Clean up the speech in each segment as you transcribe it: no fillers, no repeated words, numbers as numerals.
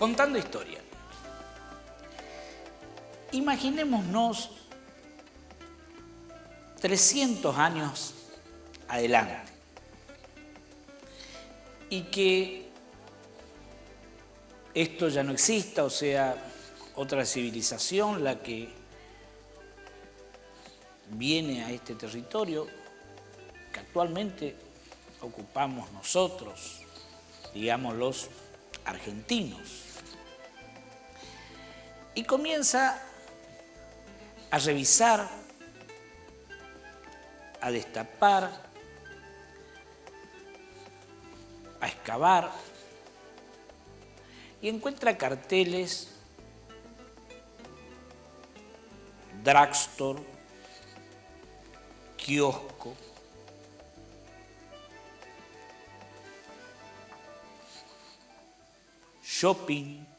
contando historia. Imaginémonos 300 años adelante y que esto ya no exista, o sea, otra civilización la que viene a este territorio que actualmente ocupamos nosotros, digamos los argentinos, y comienza a revisar, a destapar, a excavar y encuentra carteles, drugstore, kiosco, shopping.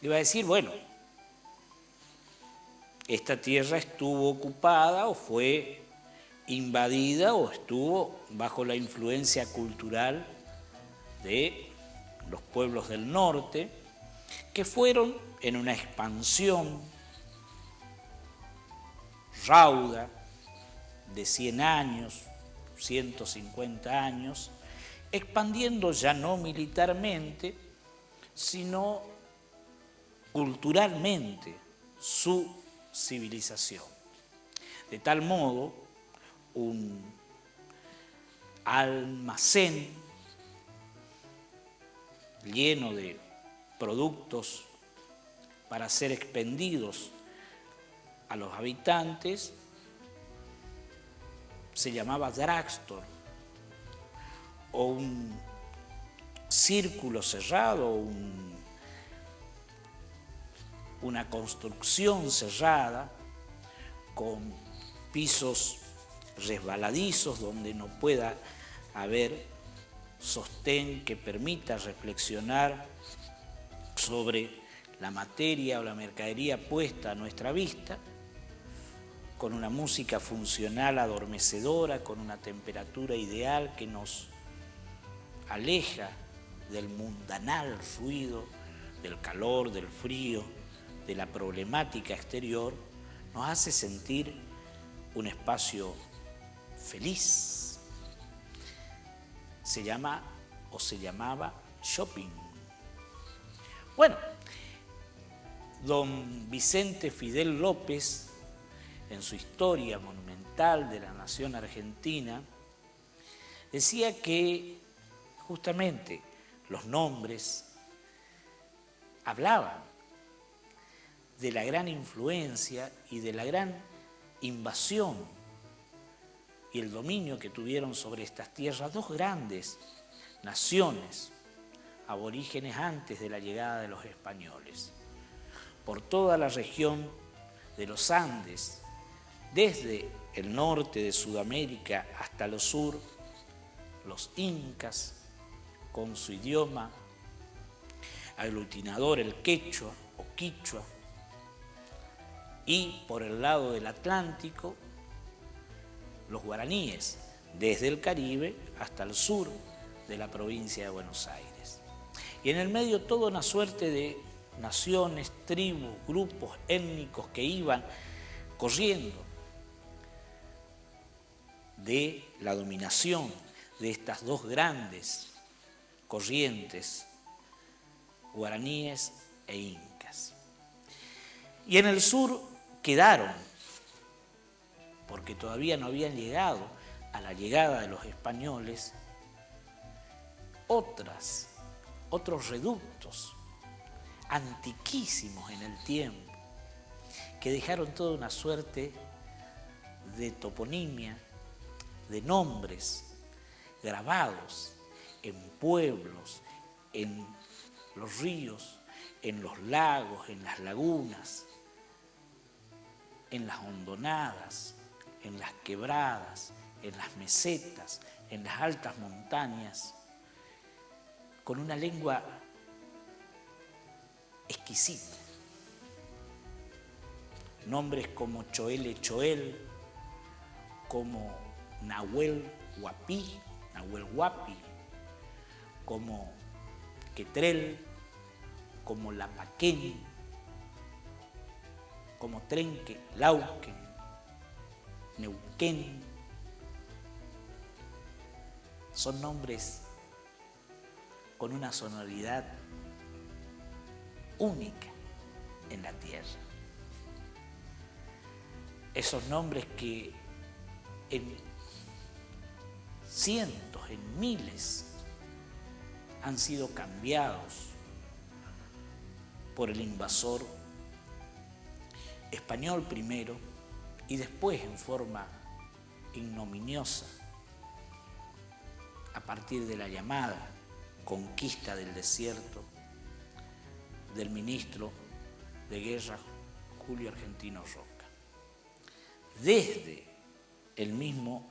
Le va a decir, bueno, esta tierra estuvo ocupada o fue invadida o estuvo bajo la influencia cultural de los pueblos del norte, que fueron en una expansión rauda de 100 años, 150 años, expandiendo ya no militarmente, sino culturalmente su civilización. De tal modo, un almacén lleno de productos para ser expendidos a los habitantes se llamaba drugstore, o un círculo cerrado, una construcción cerrada con pisos resbaladizos donde no pueda haber sostén que permita reflexionar sobre la materia o la mercadería puesta a nuestra vista, con una música funcional adormecedora, con una temperatura ideal que nos aleja del mundanal ruido, del calor, del frío, de la problemática exterior, nos hace sentir un espacio feliz. Se llama o se llamaba shopping. Bueno, don Vicente Fidel López, en su historia monumental de la nación argentina, decía que justamente los nombres hablaban de la gran influencia y de la gran invasión y el dominio que tuvieron sobre estas tierras dos grandes naciones aborígenes antes de la llegada de los españoles. Por toda la región de los Andes, desde el norte de Sudamérica hasta el sur, los incas, con su idioma aglutinador, el quechua o quichua, y por el lado del Atlántico, los guaraníes, desde el Caribe hasta el sur de la provincia de Buenos Aires. Y en el medio toda una suerte de naciones, tribus, grupos étnicos que iban corriendo de la dominación de estas dos grandes corrientes, guaraníes e incas. Y en el sur quedaron, porque todavía no habían llegado a la llegada de los españoles, otros reductos antiquísimos en el tiempo, que dejaron toda una suerte de toponimia, de nombres grabados en pueblos, en los ríos, en los lagos, en las lagunas, en las hondonadas, en las quebradas, en las mesetas, en las altas montañas, con una lengua exquisita. Nombres como Choele Choel, como Nahuel Huapi, como Quetrel, como Lapaquén, como Trenque, Lauquen, Neuquén. Son nombres con una sonoridad única en la tierra. Esos nombres que en cientos, en miles, han sido cambiados por el invasor español primero y después en forma ignominiosa a partir de la llamada conquista del desierto del ministro de Guerra Julio Argentino Roca. Desde el mismo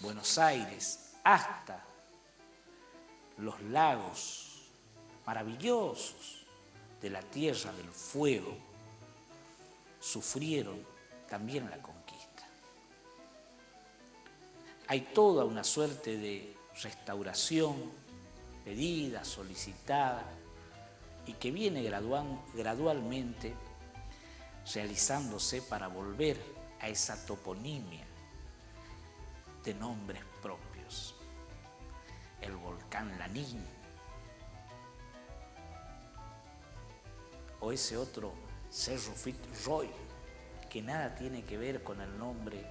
Buenos Aires hasta los lagos maravillosos de la Tierra del Fuego sufrieron también la conquista. Hay toda una suerte de restauración pedida, solicitada y que viene gradualmente realizándose para volver a esa toponimia de nombres propios. El volcán Lanín o ese otro Cerro Fitzroy, que nada tiene que ver con el nombre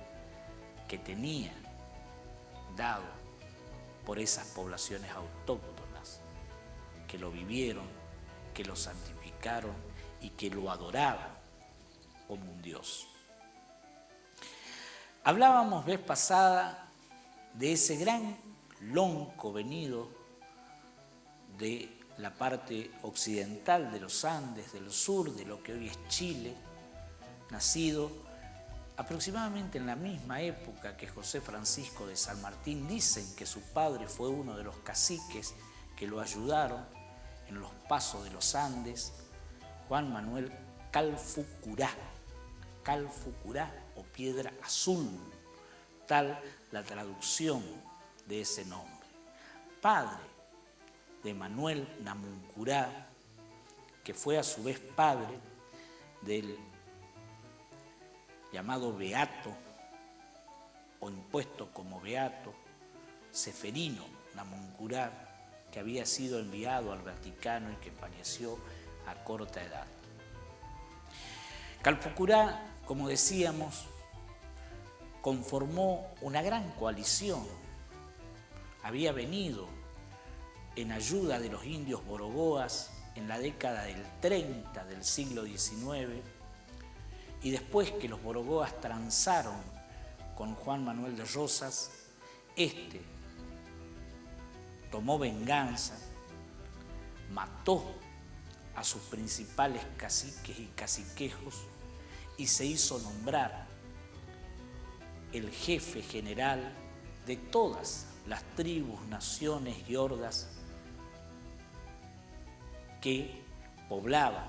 que tenía dado por esas poblaciones autóctonas que lo vivieron, que lo santificaron y que lo adoraban como un dios. Hablábamos vez pasada de ese gran lonco venido de la parte occidental de los Andes, del sur de lo que hoy es Chile, nacido aproximadamente en la misma época que José Francisco de San Martín. Dicen que su padre fue uno de los caciques que lo ayudaron en los pasos de los Andes, Juan Manuel Calfucurá o Piedra Azul, tal la traducción de ese nombre. Padre de Manuel Namuncurá, que fue a su vez padre del llamado beato o impuesto como beato Seferino Namuncurá, que había sido enviado al Vaticano y que falleció a corta edad. Calfucurá, como decíamos, conformó una gran coalición. Había venido en ayuda de los indios borogoas en la década del 30 del siglo XIX, y después que los borogoas transaron con Juan Manuel de Rosas, este tomó venganza, mató a sus principales caciques y caciquejos y se hizo nombrar el jefe general de todas las tribus, naciones y hordas que poblaban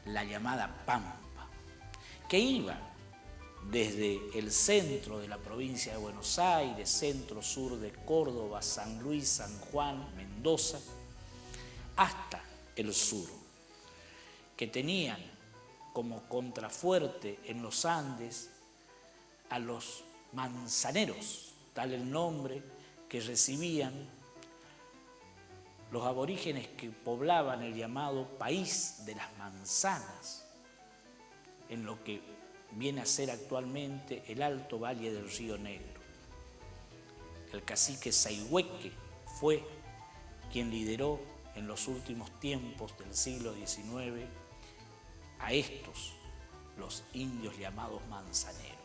la llamada Pampa, que iba desde el centro de la provincia de Buenos Aires, centro-sur de Córdoba, San Luis, San Juan, Mendoza, hasta el sur, que tenían como contrafuerte en los Andes a los manzaneros, tal el nombre que recibían los aborígenes que poblaban el llamado País de las Manzanas, en lo que viene a ser actualmente el Alto Valle del Río Negro. El cacique Sayhueque fue quien lideró en los últimos tiempos del siglo XIX a estos, los indios llamados manzaneros.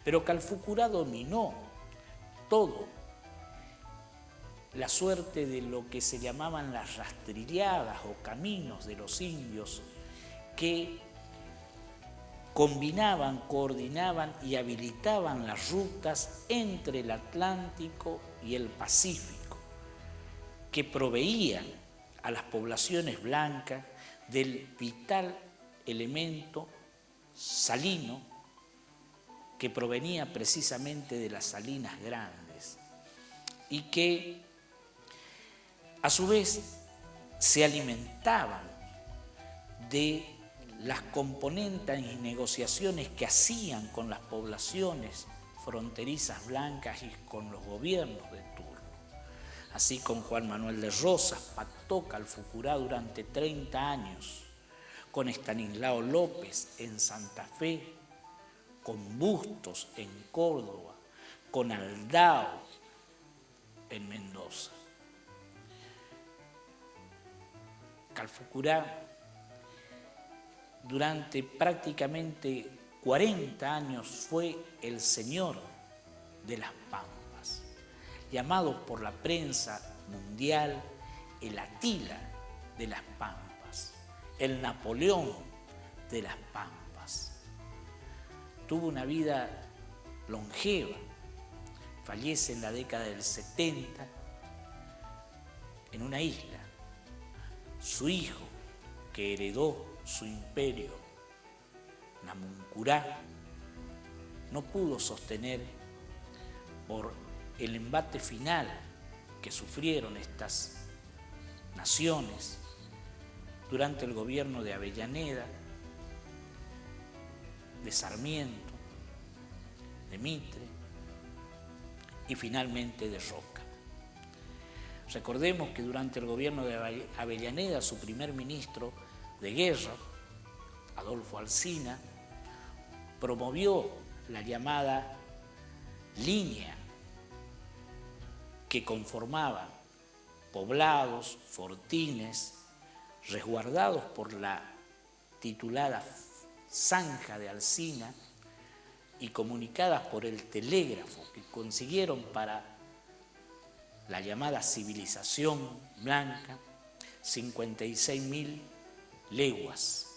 Pero Calfucurá dominó todo la suerte de lo que se llamaban las rastrilladas o caminos de los indios, que combinaban, coordinaban y habilitaban las rutas entre el Atlántico y el Pacífico, que proveían a las poblaciones blancas del vital elemento salino que provenía precisamente de las salinas grandes y que A su vez, se alimentaban de las componentes y negociaciones que hacían con las poblaciones fronterizas blancas y con los gobiernos de turno. Así, con Juan Manuel de Rosas pactó Calfucurá durante 30 años, con Estanislao López en Santa Fe, con Bustos en Córdoba, con Aldao en Mendoza. Calfucurá, durante prácticamente 40 años, fue el señor de las Pampas, llamado por la prensa mundial el Atila de las Pampas, el Napoleón de las Pampas. Tuvo una vida longeva, fallece en la década del 70 en una isla. Su hijo, que heredó su imperio, Namuncurá, no pudo sostener por el embate final que sufrieron estas naciones durante el gobierno de Avellaneda, de Sarmiento, de Mitre y finalmente de Roca. Recordemos que durante el gobierno de Avellaneda, su primer ministro de guerra, Adolfo Alsina, promovió la llamada línea que conformaba poblados, fortines, resguardados por la titulada Zanja de Alsina y comunicadas por el telégrafo que consiguieron para la llamada civilización blanca, 56.000 leguas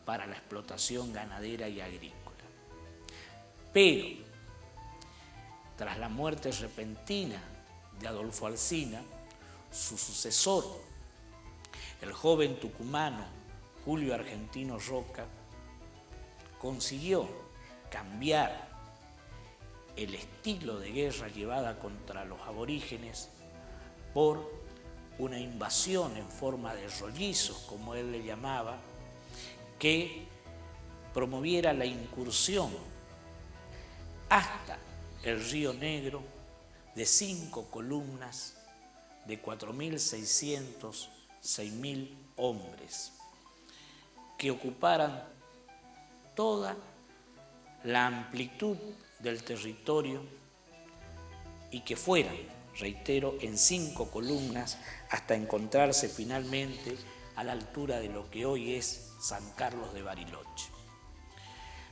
para la explotación ganadera y agrícola. Pero, tras la muerte repentina de Adolfo Alsina, su sucesor, el joven tucumano Julio Argentino Roca, consiguió cambiar el estilo de guerra llevada contra los aborígenes por una invasión en forma de rollizos, como él le llamaba, que promoviera la incursión hasta el Río Negro de 5 columnas de 4.600, 6.000 hombres, que ocuparan toda la amplitud del territorio y que fueran, reitero, en 5 columnas hasta encontrarse finalmente a la altura de lo que hoy es San Carlos de Bariloche.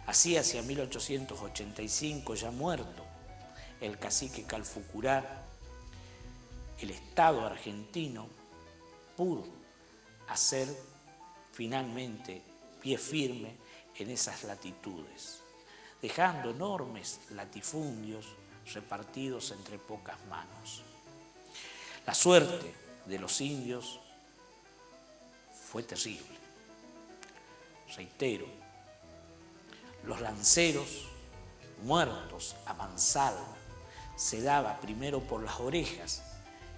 Así, hacia 1885, ya muerto el cacique Calfucurá, el Estado argentino pudo hacer finalmente pie firme en esas latitudes, dejando enormes latifundios repartidos entre pocas manos. La suerte de los indios fue terrible. Reitero, los lanceros muertos a mansalva se daba primero por las orejas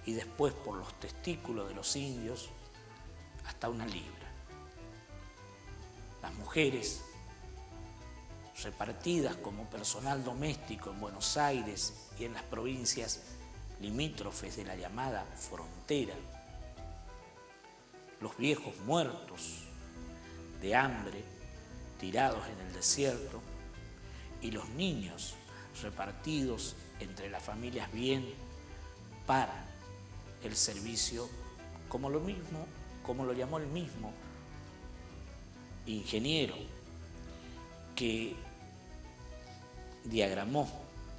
y después por los testículos de los indios hasta 1 libra. Las mujeres repartidas como personal doméstico en Buenos Aires y en las provincias limítrofes de la llamada frontera, los viejos muertos de hambre tirados en el desierto y los niños repartidos entre las familias bien para el servicio, como lo llamó el mismo ingeniero que diagramó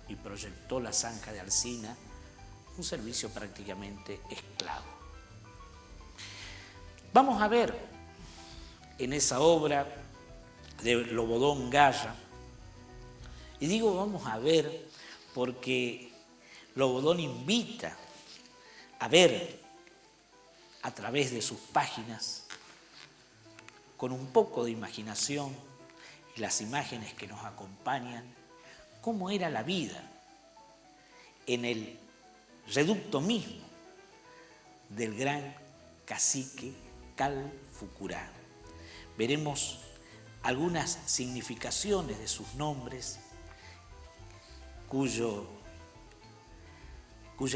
y proyectó la Zanja de Alsina, un servicio prácticamente esclavo. Vamos a ver en esa obra de Lobodón Gaya, y digo vamos a ver porque Lobodón invita a ver a través de sus páginas, con un poco de imaginación y las imágenes que nos acompañan, cómo era la vida en el reducto mismo del gran cacique Calfucurá. Veremos algunas significaciones de sus nombres, cuya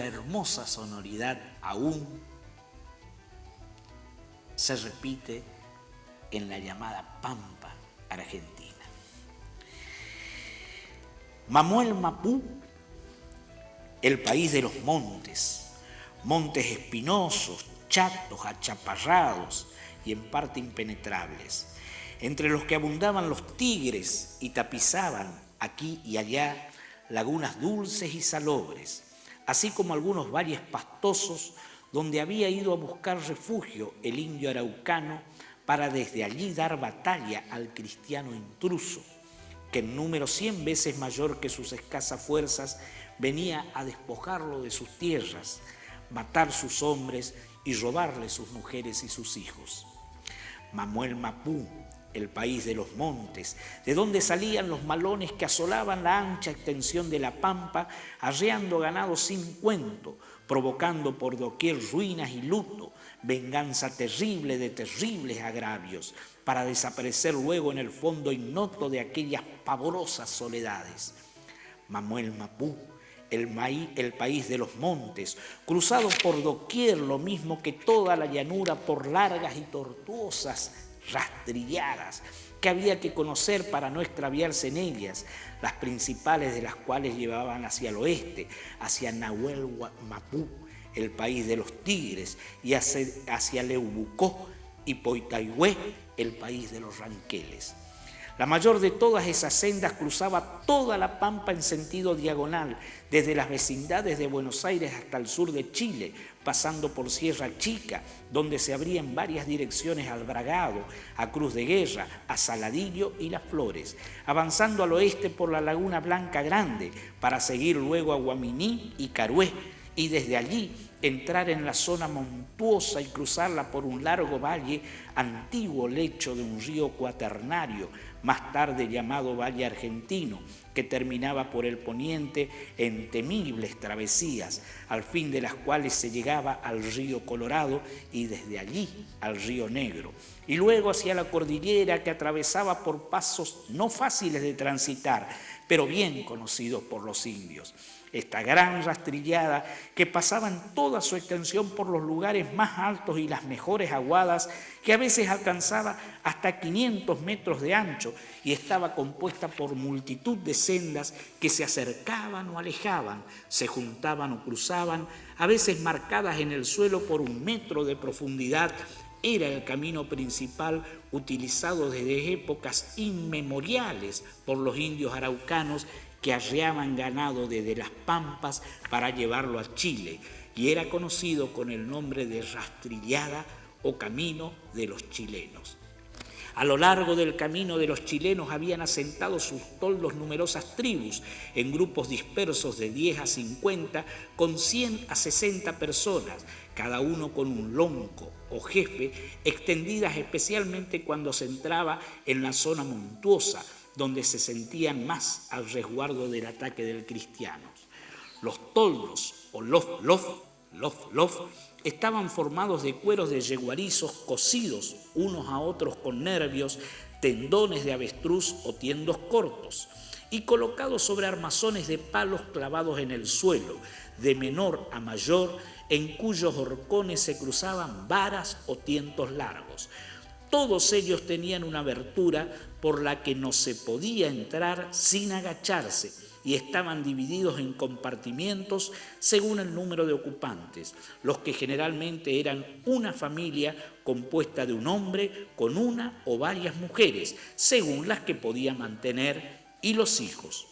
hermosa sonoridad aún se repite en la llamada Pampa argentina. Mamuel Mapú, el país de los montes, montes espinosos, chatos, achaparrados y en parte impenetrables, entre los que abundaban los tigres y tapizaban aquí y allá lagunas dulces y salobres, así como algunos valles pastosos donde había ido a buscar refugio el indio araucano para desde allí dar batalla al cristiano intruso, que en número 100 veces mayor que sus escasas fuerzas venía a despojarlo de sus tierras, matar sus hombres y robarle sus mujeres y sus hijos. Mamuel Mapú, el país de los montes, de donde salían los malones que asolaban la ancha extensión de la pampa, arreando ganado sin cuento, provocando por doquier ruinas y luto, venganza terrible de terribles agravios, para desaparecer luego en el fondo ignoto de aquellas pavorosas soledades. Mamuel Mapú, el país de los montes, cruzado por doquier lo mismo que toda la llanura por largas y tortuosas rastrilladas que había que conocer para no extraviarse en ellas, las principales de las cuales llevaban hacia el oeste, hacia Nahuel Mapú, el país de los tigres, y hacia Leubucó y Poitaihue, el país de los ranqueles. La mayor de todas esas sendas cruzaba toda la pampa en sentido diagonal, desde las vecindades de Buenos Aires hasta el sur de Chile, pasando por Sierra Chica, donde se abría en varias direcciones al Bragado, a Cruz de Guerra, a Saladillo y Las Flores, avanzando al oeste por la Laguna Blanca Grande, para seguir luego a Guaminí y Carué, y desde allí entrar en la zona montuosa y cruzarla por un largo valle, antiguo lecho de un río cuaternario, más tarde llamado Valle Argentino, que terminaba por el poniente en temibles travesías, al fin de las cuales se llegaba al río Colorado y desde allí al río Negro, y luego hacia la cordillera que atravesaba por pasos no fáciles de transitar, pero bien conocidos por los indios. Esta gran rastrillada que pasaba en toda su extensión por los lugares más altos y las mejores aguadas, que a veces alcanzaba hasta 500 metros de ancho y estaba compuesta por multitud de sendas que se acercaban o alejaban, se juntaban o cruzaban, a veces marcadas en el suelo por 1 metro de profundidad, era el camino principal utilizado desde épocas inmemoriales por los indios araucanos que arreaban ganado desde las pampas para llevarlo a Chile, y era conocido con el nombre de rastrillada o camino de los chilenos. A lo largo del camino de los chilenos habían asentado sus toldos numerosas tribus, en grupos dispersos de 10 a 50, con 100 a 60 personas, cada uno con un lonco o jefe, extendidas especialmente cuando se entraba en la zona montuosa, donde se sentían más al resguardo del ataque del cristiano. Los toldos o lof estaban formados de cueros de yeguarizos cosidos unos a otros con nervios, tendones de avestruz o tiendos cortos, y colocados sobre armazones de palos clavados en el suelo, de menor a mayor, en cuyos horcones se cruzaban varas o tientos largos. Todos ellos tenían una abertura por la que no se podía entrar sin agacharse y estaban divididos en compartimientos según el número de ocupantes, los que generalmente eran una familia compuesta de un hombre con una o varias mujeres, según las que podía mantener, y los hijos.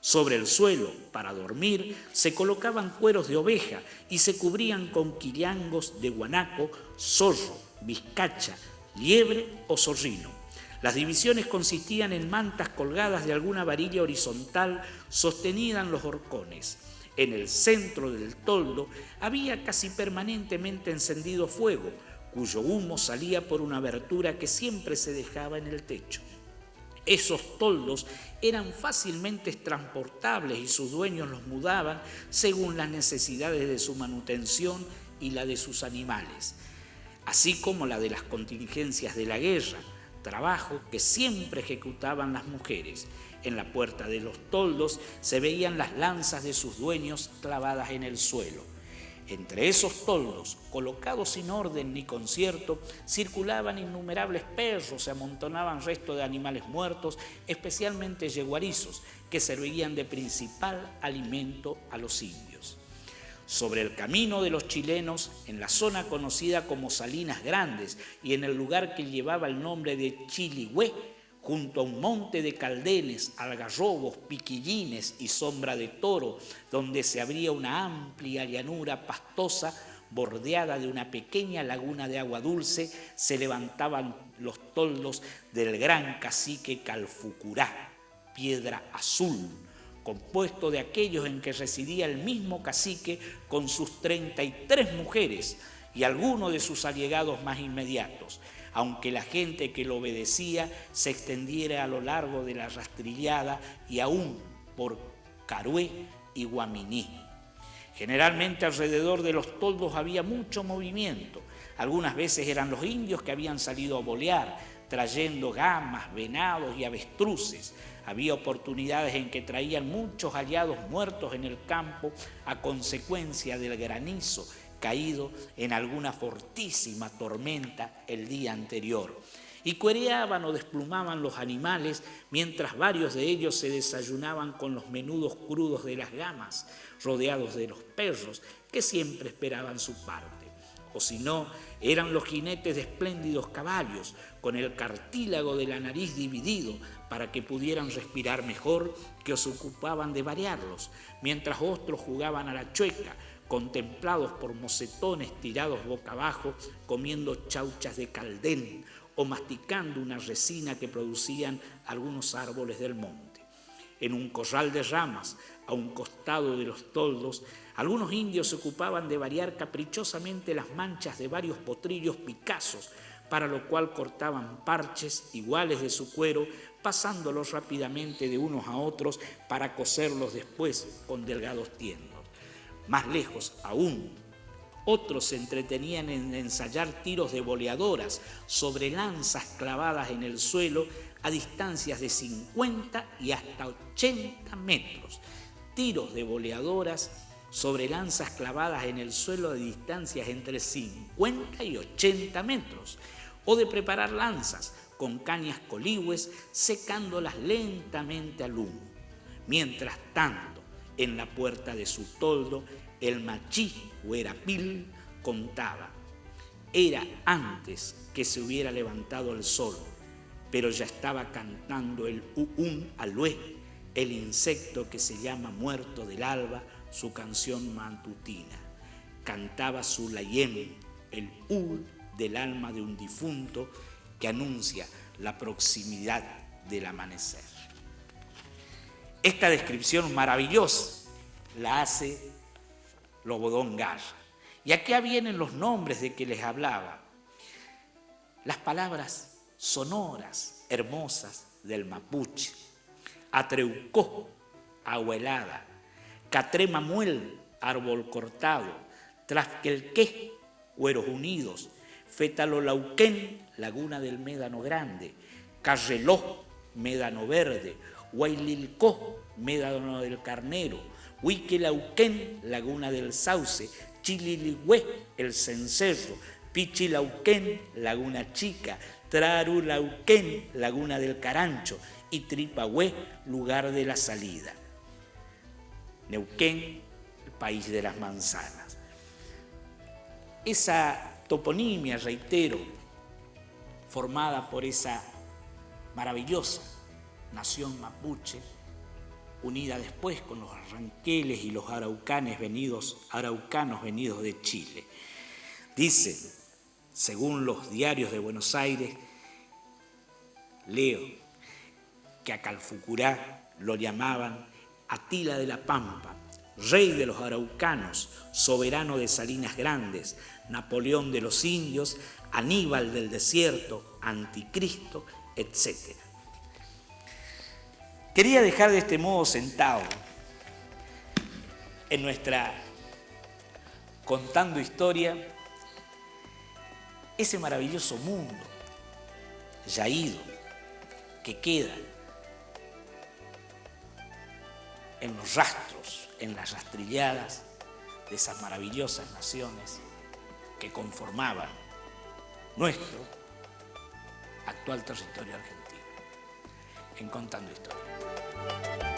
Sobre el suelo, para dormir, se colocaban cueros de oveja y se cubrían con quillangos de guanaco, zorro, vizcacha, liebre o zorrino. Las divisiones consistían en mantas colgadas de alguna varilla horizontal sostenida en los horcones. En el centro del toldo había casi permanentemente encendido fuego, cuyo humo salía por una abertura que siempre se dejaba en el techo. Esos toldos eran fácilmente transportables y sus dueños los mudaban según las necesidades de su manutención y la de sus animales, así como la de las contingencias de la guerra, trabajo que siempre ejecutaban las mujeres. En la puerta de los toldos se veían las lanzas de sus dueños clavadas en el suelo. Entre esos toldos, colocados sin orden ni concierto, circulaban innumerables perros, se amontonaban restos de animales muertos, especialmente yeguarizos, que servían de principal alimento a los indios. Sobre el camino de los chilenos, en la zona conocida como Salinas Grandes y en el lugar que llevaba el nombre de Chiligüé, junto a un monte de caldenes, algarrobos, piquillines y sombra de toro, donde se abría una amplia llanura pastosa bordeada de una pequeña laguna de agua dulce, se levantaban los toldos del gran cacique Calfucurá, Piedra Azul, compuesto de aquellos en que residía el mismo cacique con sus 33 mujeres y algunos de sus allegados más inmediatos, aunque la gente que lo obedecía se extendiera a lo largo de la Rastrillada y aún por Carué y Guaminí. Generalmente alrededor de los toldos había mucho movimiento. Algunas veces eran los indios que habían salido a bolear, trayendo gamas, venados y avestruces. Había oportunidades en que traían muchos hallados muertos en el campo a consecuencia del granizo caído en alguna fortísima tormenta el día anterior, y cuereaban o desplumaban los animales mientras varios de ellos se desayunaban con los menudos crudos de las gamas, rodeados de los perros que siempre esperaban su parte. O si no, eran los jinetes de espléndidos caballos, con el cartílago de la nariz dividido para que pudieran respirar mejor, que se ocupaban de variarlos, mientras otros jugaban a la chueca, contemplados por mocetones tirados boca abajo, comiendo chauchas de caldén o masticando una resina que producían algunos árboles del monte. En un corral de ramas, a un costado de los toldos, algunos indios se ocupaban de variar caprichosamente las manchas de varios potrillos picazos, para lo cual cortaban parches iguales de su cuero, pasándolos rápidamente de unos a otros para coserlos después con delgados tiendos. Más lejos aún, otros se entretenían en ensayar tiros de boleadoras sobre lanzas clavadas en el suelo a distancias de 50 y hasta 80 metros. Tiros de boleadoras sobre lanzas clavadas en el suelo a distancias entre 50 y 80 metros. O de preparar lanzas con cañas coligües, secándolas lentamente al humo. Mientras tanto, en la puerta de su toldo, el machí o erapil contaba. Era antes que se hubiera levantado el sol, pero ya estaba cantando el u'un alué, el insecto que se llama muerto del alba, su canción matutina. Cantaba su layem, el ul del alma de un difunto que anuncia la proximidad del amanecer. Esta descripción maravillosa la hace Lobodón Garra. Y aquí vienen los nombres de que les hablaba. Las palabras sonoras, hermosas del mapuche. Atreucó, agua helada. Catremamuel, árbol cortado. Tlasquelqué, cueros unidos. Fetalolauquén, laguna del médano grande. Carreló, médano verde. Huaylilcó, médano del carnero. Huiquilauquén, laguna del sauce. Chililigüé, el cencerro. Pichilauquén, laguna chica. Trarulauquén, laguna del carancho. Y Tripagüé, lugar de la salida. Neuquén, el país de las manzanas. Esa toponimia, reitero, formada por esa maravillosa nación mapuche, unida después con los arranqueles y los araucanos venidos de Chile. Dice, según los diarios de Buenos Aires, leo que a Calfucurá lo llamaban Atila de la Pampa, rey de los araucanos, soberano de Salinas Grandes, Napoleón de los indios, Aníbal del desierto, Anticristo, etc. Quería dejar de este modo sentado en nuestra contando historia, ese maravilloso mundo ya ido, que queda en los rastros, en las rastrilladas de esas maravillosas naciones que conformaban nuestro actual territorio argentino, en Contando Historia.